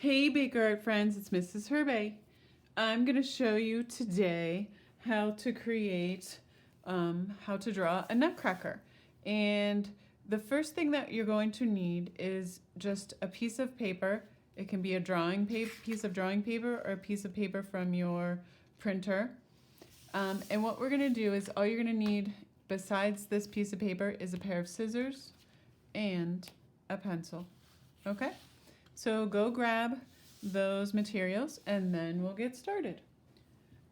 Hey Baker Art friends, it's Mrs. Herbay. I'm going to show you today how to create, how to draw a nutcracker. And the first thing that you're going to need is just a piece of paper. It can be a piece of drawing paper or a piece of paper from your printer. And what we're going to do is all you're going to need besides this piece of paper is a pair of scissors and a pencil. Okay? So go grab those materials and then we'll get started.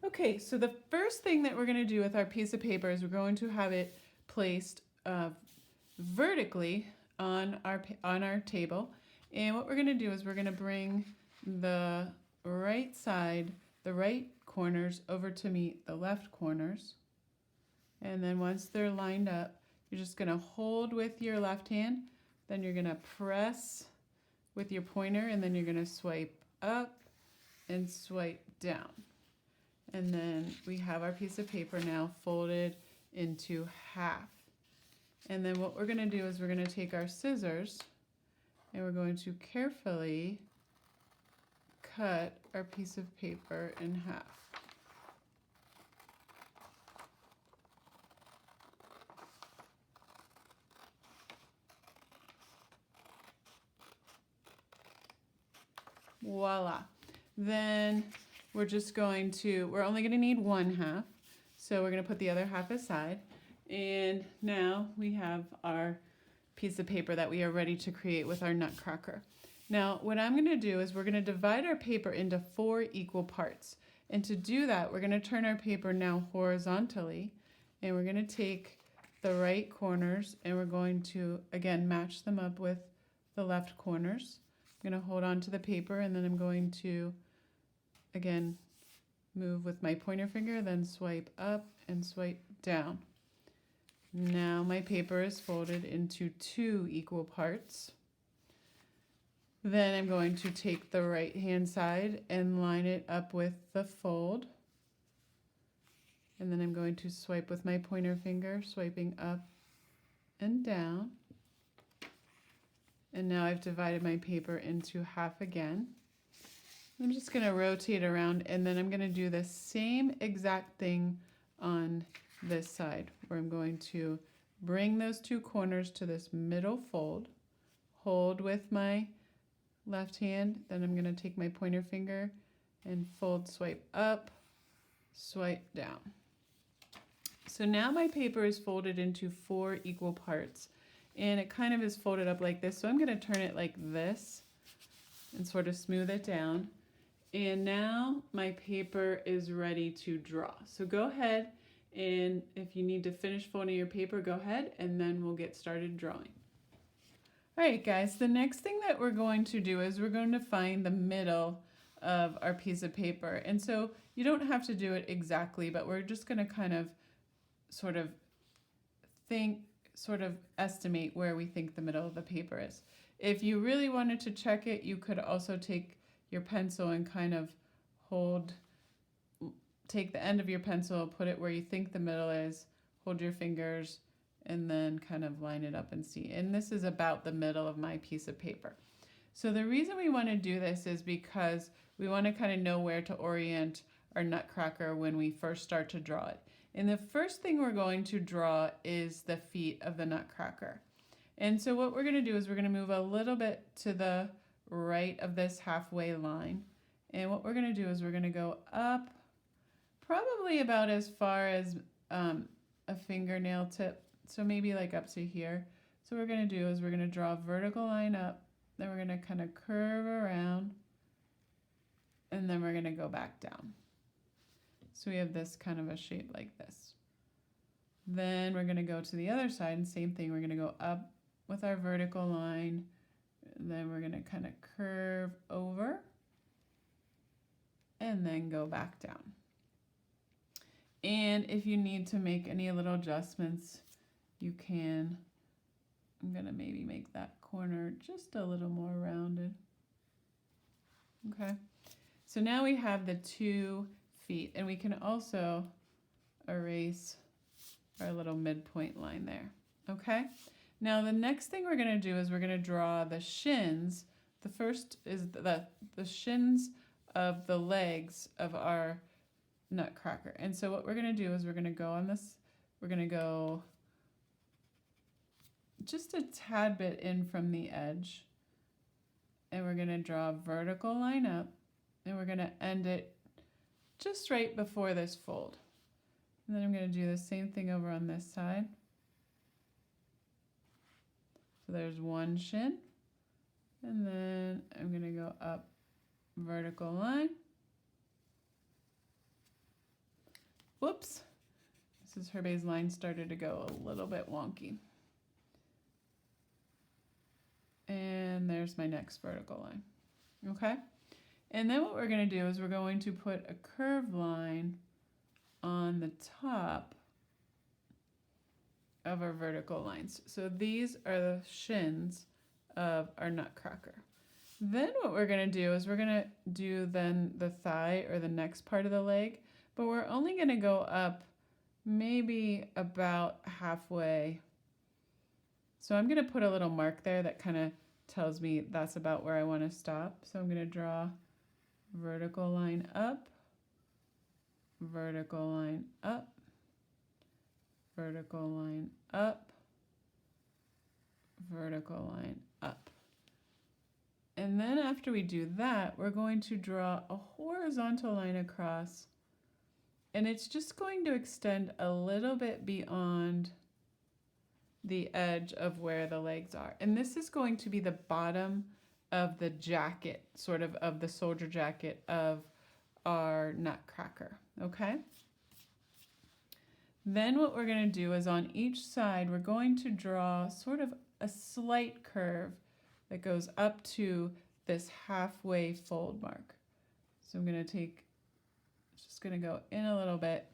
Okay, so the first thing that we're going to do with our piece of paper is we're going to have it placed vertically on our table. And what we're going to do is we're going to bring the right side, the right corners over to meet the left corners. And then once they're lined up, you're just going to hold with your left hand, then you're going to press with your pointer, and then you're going to swipe up and swipe down. And then we have our piece of paper now folded into half. And then what we're going to do is we're going to take our scissors and we're going to carefully cut our piece of paper in half. Voila. Then we're only going to need one half. So we're going to put the other half aside. And now we have our piece of paper that we are ready to create with our nutcracker. Now what I'm going to do is we're going to divide our paper into 4 equal parts. And to do that, we're going to turn our paper now horizontally. And we're going to take the right corners and we're going to, again, match them up with the left corners. I'm going to hold on to the paper and then I'm going to, again, move with my pointer finger, then swipe up and swipe down. Now my paper is folded into 2 equal parts. Then I'm going to take the right hand side and line it up with the fold. And then I'm going to swipe with my pointer finger, swiping up and down. And now I've divided my paper into half again. I'm just going to rotate around and then I'm going to do the same exact thing on this side where I'm going to bring those 2 corners to this middle fold, hold with my left hand, then I'm going to take my pointer finger and fold, swipe up, swipe down. So now my paper is folded into 4 equal parts. And it kind of is folded up like this. So I'm going to turn it like this and sort of smooth it down. And now my paper is ready to draw. So go ahead, and if you need to finish folding your paper, go ahead, and then we'll get started drawing. All right, guys, the next thing that we're going to do is we're going to find the middle of our piece of paper. And so you don't have to do it exactly, but we're just going to kind of sort of estimate where we think the middle of the paper is. If you really wanted to check it, you could also take your pencil and kind of take the end of your pencil, put it where you think the middle is, hold your fingers, and then kind of line it up and see. And this is about the middle of my piece of paper. So the reason we want to do this is because we want to kind of know where to orient our nutcracker when we first start to draw it. And the first thing we're going to draw is the feet of the nutcracker. And so what we're going to do is we're going to move a little bit to the right of this halfway line. And what we're going to do is we're going to go up probably about as far as a fingernail tip. So maybe like up to here. So what we're going to do is we're going to draw a vertical line up. Then we're going to kind of curve around. And then we're going to go back down. So we have this kind of a shape like this. Then we're going to go to the other side and same thing. We're going to go up with our vertical line. Then we're going to kind of curve over and then go back down. And if you need to make any little adjustments, you can. I'm going to maybe make that corner just a little more rounded. Okay. So now we have the 2 feet, and we can also erase our little midpoint line there. Okay, now the next thing we're going to do is we're going to draw the shins The first is the shins of the legs of our Nutcracker. And so what we're going to do is we're going to go on this, we're going to go just a tad bit in from the edge, and we're going to draw a vertical line up, and we're going to end it just right before this fold. And then I'm going to do the same thing over on this side. So there's one shin, and then I'm going to go up, vertical line. Whoops, Mrs. Herbay's line started to go a little bit wonky. And there's my next vertical line, okay? And then what we're going to do is we're going to put a curved line on the top of our vertical lines. So these are the shins of our Nutcracker. Then what we're going to do is we're going to do then the thigh or the next part of the leg, but we're only going to go up maybe about halfway. So I'm going to put a little mark there that kind of tells me that's about where I want to stop. So I'm going to draw vertical line up, vertical line up, vertical line up, vertical line up. And then after we do that, we're going to draw a horizontal line across, and it's just going to extend a little bit beyond the edge of where the legs are. And this is going to be the bottom of the jacket, sort of the soldier jacket of our Nutcracker, okay? Then what we're going to do is on each side, we're going to draw sort of a slight curve that goes up to this halfway fold mark. So I'm going to take, just going to go in a little bit.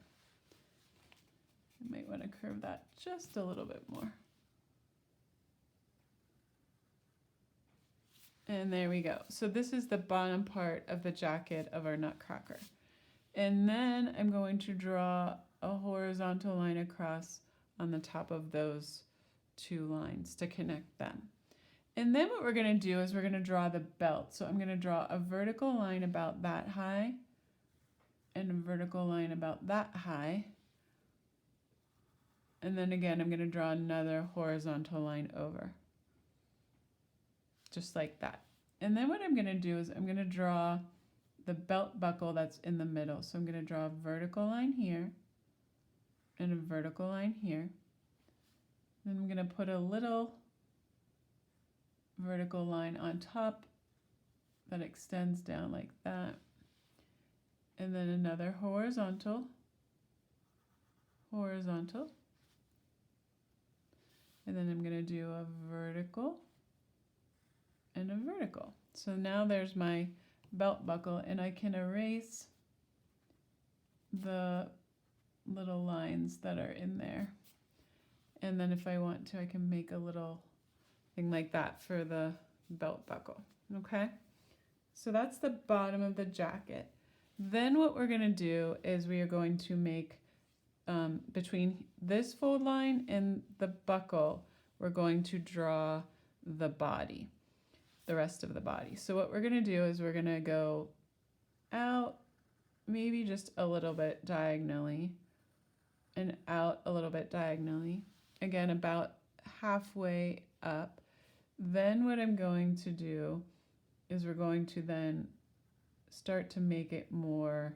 I might want to curve that just a little bit more. And there we go. So this is the bottom part of the jacket of our Nutcracker. And then I'm going to draw a horizontal line across on the top of those two lines to connect them. And then what we're going to do is we're going to draw the belt. So I'm going to draw a vertical line about that high and a vertical line about that high. And then again, I'm going to draw another horizontal line over. Just like that. And then what I'm going to do is I'm going to draw the belt buckle that's in the middle. So I'm going to draw a vertical line here and a vertical line here. Then I'm going to put a little vertical line on top that extends down like that. And then another horizontal, horizontal. And then I'm going to do a vertical and a vertical. So now there's my belt buckle, and I can erase the little lines that are in there. And then if I want to, I can make a little thing like that for the belt buckle, okay? So that's the bottom of the jacket. Then what we're gonna do is we are going to make, between this fold line and the buckle, we're going to draw the body, the rest of the body. So what we're gonna do is we're gonna go out maybe just a little bit diagonally and out a little bit diagonally. Again, about halfway up. Then what I'm going to do is we're going to then start to make it more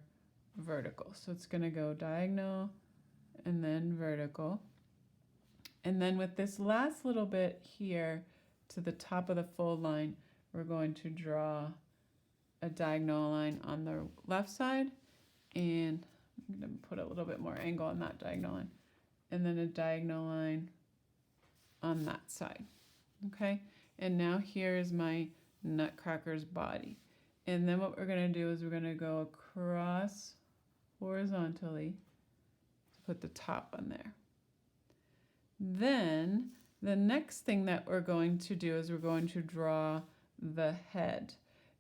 vertical. So it's gonna go diagonal and then vertical. And then with this last little bit here to the top of the fold line, we're going to draw a diagonal line on the left side, and I'm going to put a little bit more angle on that diagonal line, and then a diagonal line on that side, okay? And now here is my Nutcracker's body. And then what we're going to do is we're going to go across horizontally to put the top on there. Then the next thing that we're going to do is we're going to draw the head.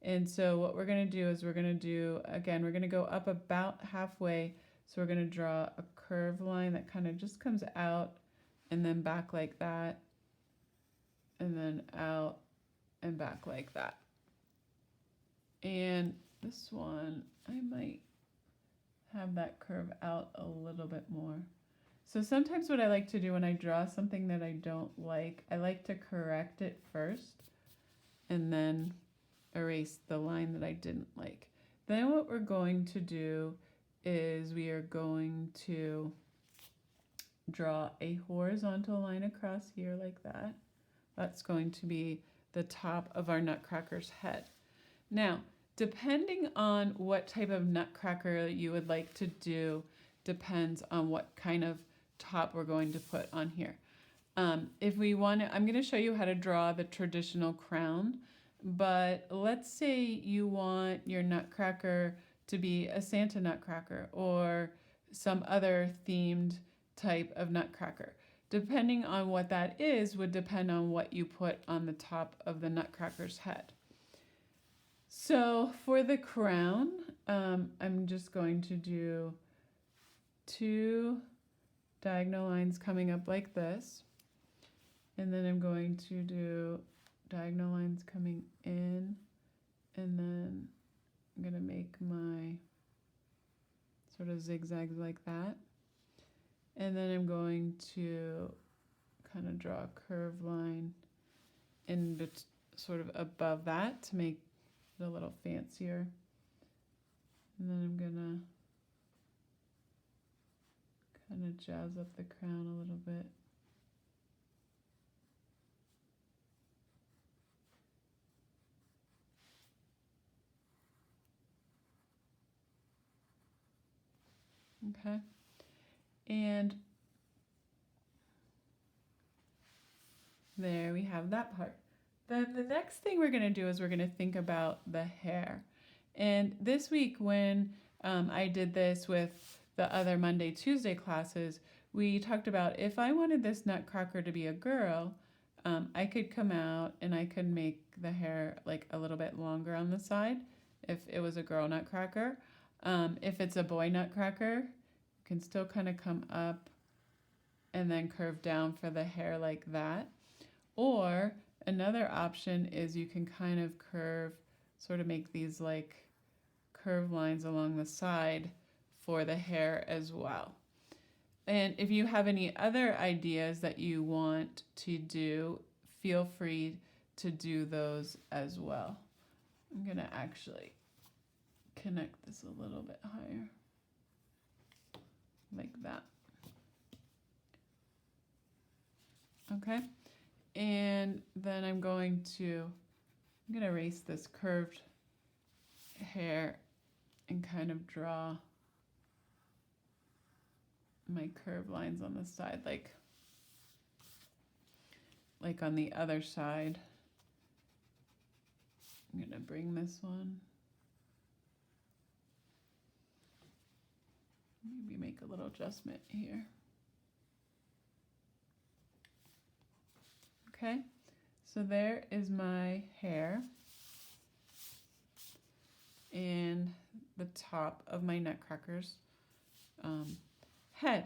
And so what we're going to do is we're going to do, again, we're going to go up about halfway. So we're going to draw a curved line that kind of just comes out and then back like that, and then out and back like that. And this one, I might have that curve out a little bit more. So sometimes what I like to do when I draw something that I don't like, I like to correct it first and then erase the line that I didn't like. Then what we're going to do is we are going to draw a horizontal line across here like that. That's going to be the top of our Nutcracker's head. Now, depending on what type of Nutcracker you would like to do depends on what kind of top we're going to put on here. If we want to, I'm going to show you how to draw the traditional crown, but let's say you want your Nutcracker to be a Santa Nutcracker or some other themed type of Nutcracker. Depending on what that is would depend on what you put on the top of the Nutcracker's head. So for the crown, I'm just going to do 2 diagonal lines coming up like this. And then I'm going to do diagonal lines coming in. And then I'm going to make my sort of zigzags like that. And then I'm going to kind of draw a curved line in sort of above that to make it a little fancier. And then I'm gonna kind of jazz up the crown a little bit. Okay. And there we have that part. Then the next thing we're going to do is we're going to think about the hair. And this week when I did this with the other Monday, Tuesday classes, we talked about if I wanted this Nutcracker to be a girl, I could come out and I could make the hair like a little bit longer on the side if it was a girl Nutcracker. If it's a boy Nutcracker, you can still kind of come up and then curve down for the hair like that. Or another option is you can kind of curve, sort of make these like curved lines along the side for the hair as well. And if you have any other ideas that you want to do, feel free to do those as well. I'm going to actually connect this a little bit higher, like that. Okay. And then I'm going to erase this curved hair and kind of draw my curved lines on the side, like on the other side. I'm going to bring this one. Maybe make a little adjustment here. Okay, so there is my hair and the top of my Nutcracker's head.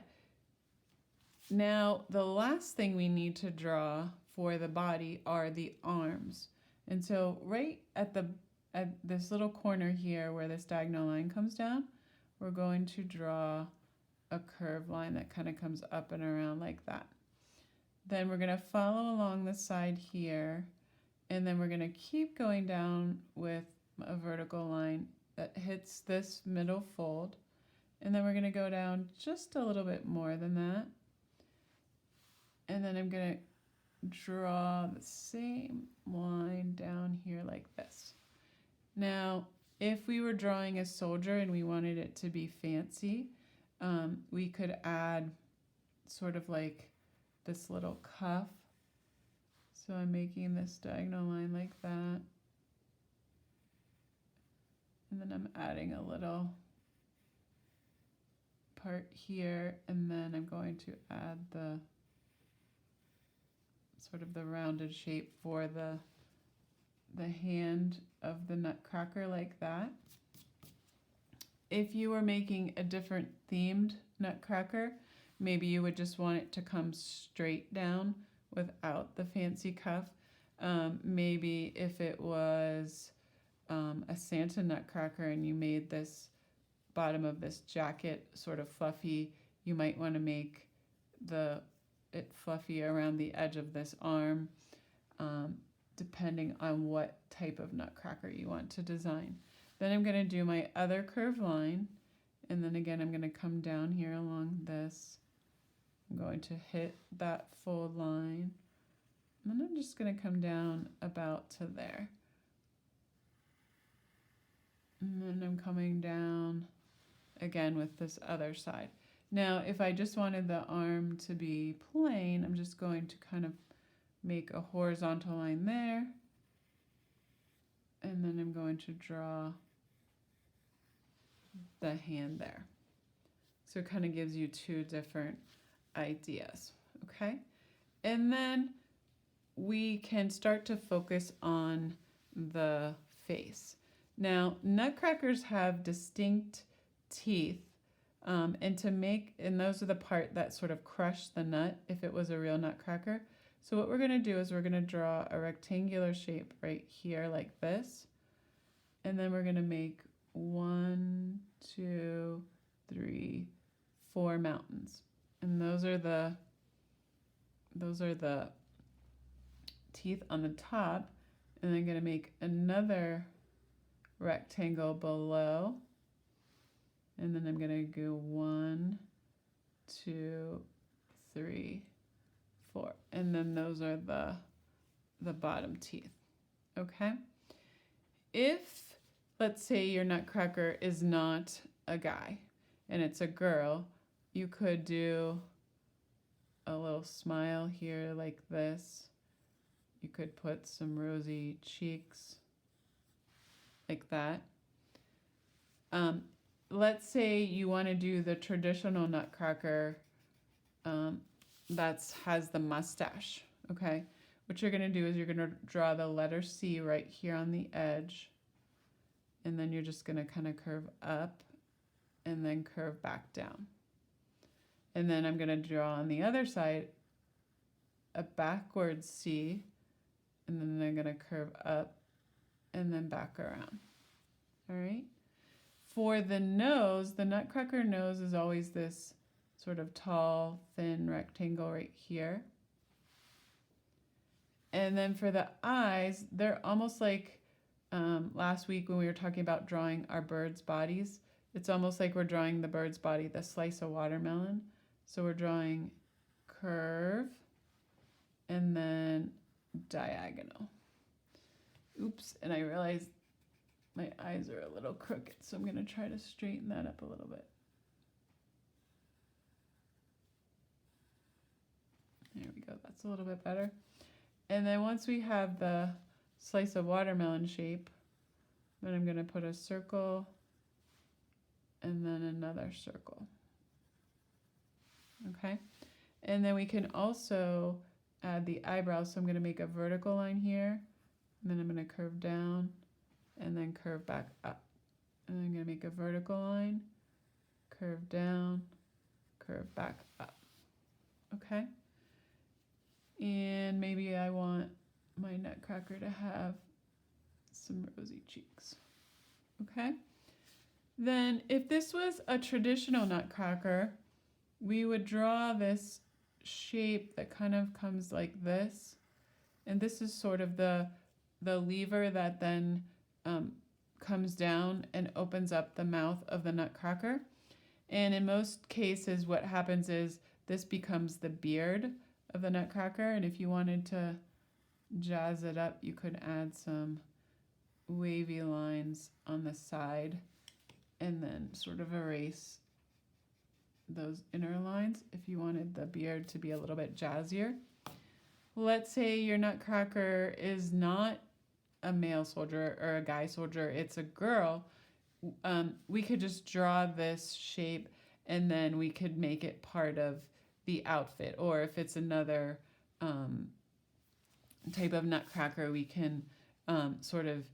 Now, the last thing we need to draw for the body are the arms. And so right at this little corner here where this diagonal line comes down, we're going to draw a curved line that kind of comes up and around like that. Then we're going to follow along the side here, and then we're going to keep going down with a vertical line that hits this middle fold, and then we're going to go down just a little bit more than that, and then I'm going to draw the same line down here like this. Now, if we were drawing a soldier and we wanted it to be fancy, we could add sort of like this little cuff. So I'm making this diagonal line like that. And then I'm adding a little part here, and then I'm going to add the sort of the rounded shape for the hand of the Nutcracker like that. If you were making a different themed Nutcracker, maybe you would just want it to come straight down without the fancy cuff. Maybe if it was a Santa Nutcracker and you made this bottom of this jacket sort of fluffy, you might want to make it fluffy around the edge of this arm, depending on what type of nutcracker you want to design. Then I'm going to do my other curved line, and then again I'm going to come down here along this. I'm going to hit that fold line, and then I'm just going to come down about to there. And then I'm coming down again with this other side. Now, if I just wanted the arm to be plain, I'm just going to kind of make a horizontal line there. And then I'm going to draw the hand there. So it kind of gives you two different ideas, okay? And then we can start to focus on the face. Now, nutcrackers have distinct teeth, and those are the part that sort of crush the nut if it was a real nutcracker. So what we're going to do is we're going to draw a rectangular shape right here like this, and then we're going to make 1, 2, 3, 4 mountains, and those are the teeth on the top, and then I'm going to make another rectangle below, and then I'm going to go 1, 2, 3, 4, and then those are the bottom teeth. Okay, if let's say your nutcracker is not a guy and it's a girl, you could do a little smile here like this. You could put some rosy cheeks like that. Let's say you want to do the traditional nutcracker that has the mustache, okay? What you're going to do is you're going to draw the letter C right here on the edge, and then you're just going to kind of curve up and then curve back down. And then I'm going to draw on the other side a backwards C, and then I'm going to curve up and then back around. All right? For the nose, the nutcracker nose is always this sort of tall, thin rectangle right here. And then for the eyes, they're almost like last week when we were talking about drawing our birds' bodies. It's almost like we're drawing the bird's body, the slice of watermelon. So we're drawing curve and then diagonal. Oops, and I realized my eyes are a little crooked, so I'm going to try to straighten that up a little bit. There we go, that's a little bit better. And then once we have the slice of watermelon shape, then I'm going to put a circle and then another circle. Okay, and then we can also add the eyebrows. So I'm going to make a vertical line here, and then I'm going to curve down and then curve back up. And I'm going to make a vertical line, curve down, curve back up. Okay, and maybe I want my nutcracker to have some rosy cheeks. Okay, then if this was a traditional nutcracker, we would draw this shape that kind of comes like this, and this is sort of the lever that then comes down and opens up the mouth of the nutcracker. And in most cases what happens is this becomes the beard of the nutcracker, and if you wanted to jazz it up, you could add some wavy lines on the side and then sort of erase those inner lines if you wanted the beard to be a little bit jazzier. Let's say your nutcracker is not a male soldier or a guy soldier, it's a girl. We could just draw this shape and then we could make it part of the outfit. Or if it's another type of nutcracker, we can sort of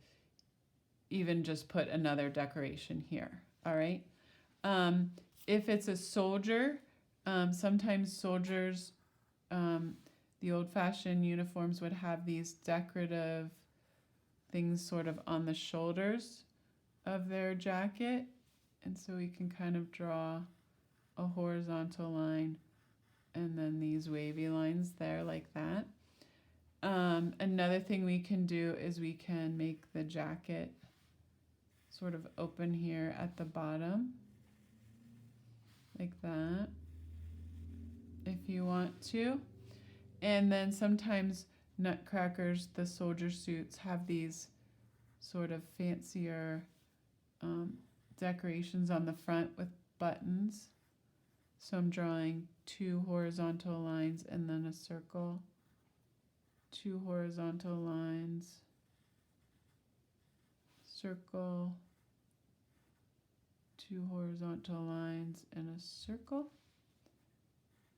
even just put another decoration here. All right. If it's a soldier, sometimes soldiers, the old-fashioned uniforms would have these decorative things sort of on the shoulders of their jacket. And so we can kind of draw a horizontal line and then these wavy lines there like that. Another thing we can do is we can make the jacket sort of open here at the bottom like that if you want to. And then sometimes Nutcrackers, the soldier suits, have these sort of fancier decorations on the front with buttons. So I'm drawing 2 horizontal lines and then a circle, 2 horizontal lines, circle, 2 horizontal lines and a circle,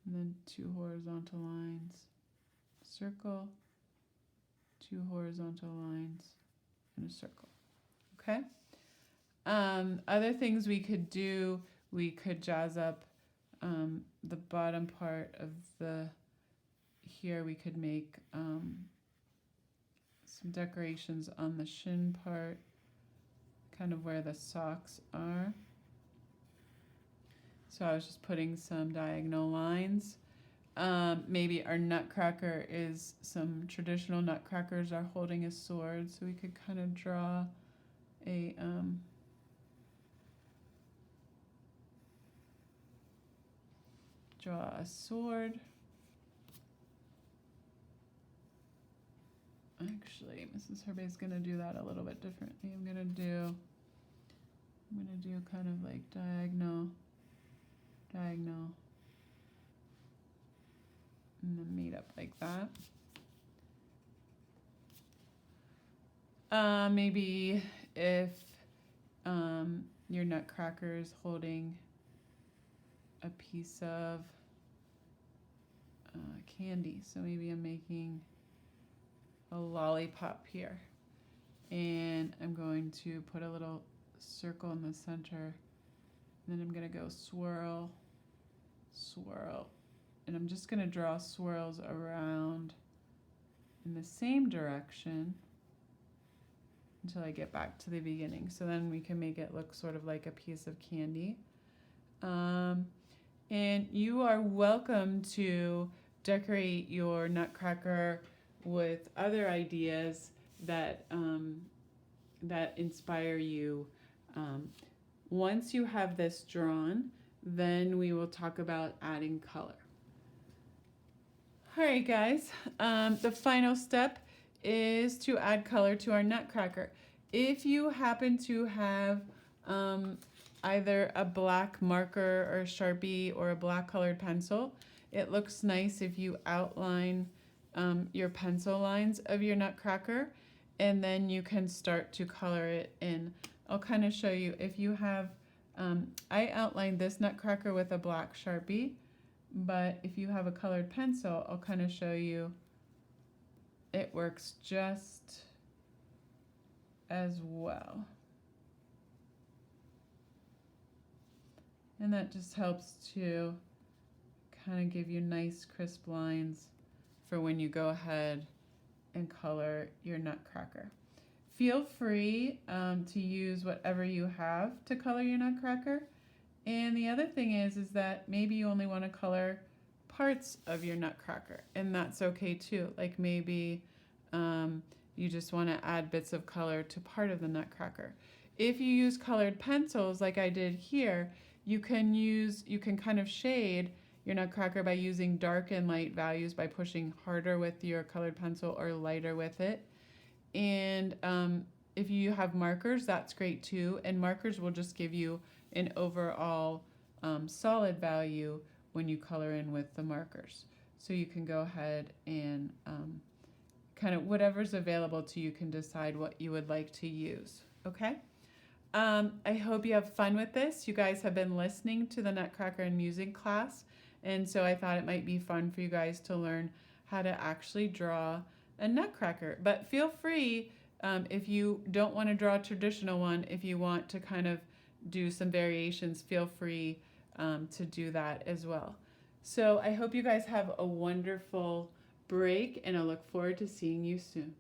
and then 2 horizontal lines, circle, 2 horizontal lines and a circle. Okay. Other things we could do, we could jazz up the bottom part of the, here we could make some decorations on the shin part, kind of where the socks are. So I was just putting some diagonal lines. Maybe our Nutcracker is, some traditional Nutcrackers are holding a sword, so we could kind of draw a sword. Actually, Mrs. Herbay is going to do that a little bit differently. I'm going to do kind of like diagonal, and then meet up like that. Maybe if your Nutcracker is holding a piece of candy, so maybe I'm making a lollipop here, and I'm going to put a little circle in the center, and then I'm going to go swirl, swirl, and I'm just going to draw swirls around in the same direction until I get back to the beginning. So then we can make it look sort of like a piece of candy. And you are welcome to decorate your Nutcracker with other ideas that that inspire you. Once you have this drawn, then we will talk about adding color. All right, guys. The final step is to add color to our Nutcracker. If you happen to have either a black marker or a Sharpie or a black colored pencil, it looks nice if you outline your pencil lines of your Nutcracker, and then you can start to color it in. I'll kind of show you. If you have, I outlined this Nutcracker with a black Sharpie, but if you have a colored pencil, I'll kind of show you. It works just as well. And that just helps to kind of give you nice crisp lines for when you go ahead and color your Nutcracker. Feel free to use whatever you have to color your Nutcracker. And the other thing is that maybe you only want to color parts of your Nutcracker, and that's okay too. Like maybe you just want to add bits of color to part of the Nutcracker. If you use colored pencils like I did here, you can kind of shade your Nutcracker by using dark and light values, by pushing harder with your colored pencil or lighter with it. And if you have markers, that's great too. And markers will just give you an overall solid value when you color in with the markers. So you can go ahead and kind of whatever's available to you can decide what you would like to use. Okay? I hope you have fun with this. You guys have been listening to the Nutcracker and Music class, and so I thought it might be fun for you guys to learn how to actually draw a Nutcracker. But feel free, if you don't want to draw a traditional one, if you want to kind of do some variations, feel free to do that as well. So I hope you guys have a wonderful break, and I look forward to seeing you soon.